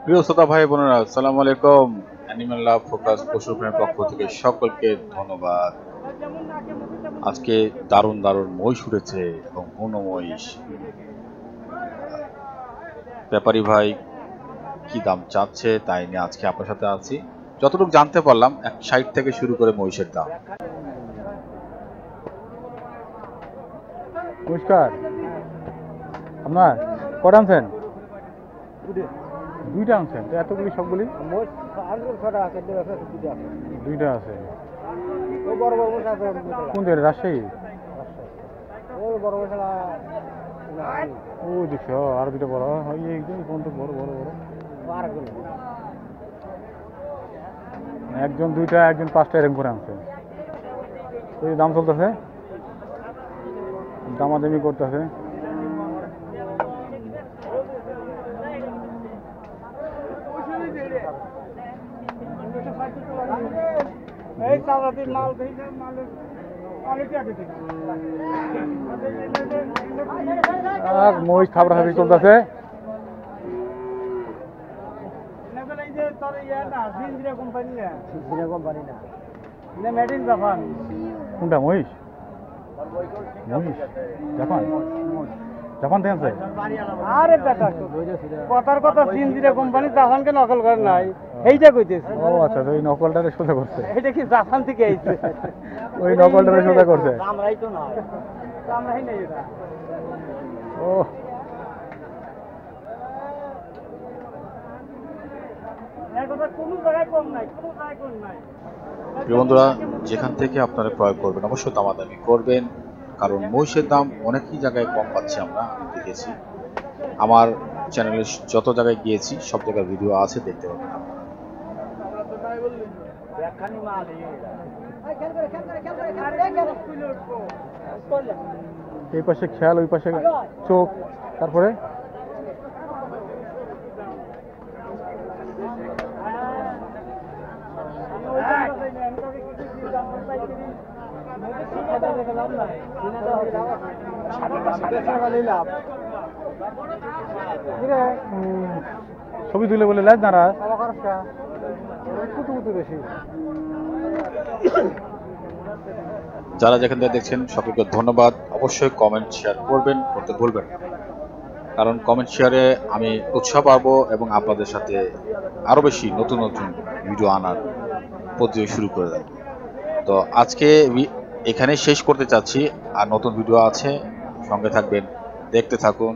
প্রিয় শ্রোতা ভাই বোনেরা, আসসালামু আলাইকুম। অ্যানিমাল লাভ ফোকাস পশু প্রেমের পক্ষ থেকে সকলকে ধন্যবাদ। আজকে দারুণ দারুণ মহিষ উঠেছে এবং বুনো মহিষ। ব্যাপারী ভাই কি দাম চাচ্ছে তাই নিয়ে আজকে আপনার সাথে আছি। যতটুকু জানতে পারলাম 60 থেকে শুরু করে মহিষের দাম। নমস্কার, আপনার কটা আনছেন? দুইটা আনছেন তো এতগুলি সবগুলি? দুইটা আছে। কোন জায়গায়? রাজশাহী? ও দেখছো আর দুইটা বড় হয় পর্যন্ত বড় বড় বড় একজন দুইটা একজন পাঁচটা এরকম করে আনছে। ওই দাম চলতেছে, দামাদামি করতেছে। মহিষ খাবার হাবি চলতেছে। কোনটা মহিষ? মহিষ জাপান? জাপান থেকে আনছে? আরে বেটা কথার কথা জিনজিরা কোম্পানি জাপানকে নকল করে নাই, এইটা কইতেছি। ও আচ্ছা, ওই নকলটারে সোজা করছে। এটা কি জাপান থেকে আইছে? ওই নকলটারে সোজা করছে। আমরাই তো না, আমরাই নাই এটা। ও এর কথা কোনো জায়গায় কম নাই, কোনো জায়গায় কম নাই। প্রিয় বন্ধুরা, যেখান থেকে আপনারা ক্রয় করবেন অবশ্যই দামাদামি করবেন, কারণ মহিষের দাম অনেকই জায়গায় কম পাচ্ছি আমরা দেখেছি। আমার চ্যানেলে যত জায়গায় গিয়েছি সব জায়গায় ভিডিও আছে, দেখতে পাবেন। এই পাশে খেয়াল, ওই পাশে চোখ, তারপরে ছবি তুলে বলে লাজ নারাজ বেশি। যারা যেখান থেকে দেখছেন সকলকে ধন্যবাদ। অবশ্যই কমেন্ট শেয়ার করতে ভুলবেন না, কারণ কমেন্ট শেয়ারে আমি উৎসাহ পাবো এবং আপনাদের সাথে আরো বেশি নতুন নতুন ভিডিও আনার প্রতিযোগিতা শুরু করে দেব। তো আজকে এখানে শেষ করতে চাচ্ছি, আর নতুন ভিডিও আছে, সঙ্গে থাকবেন, দেখতে থাকুন।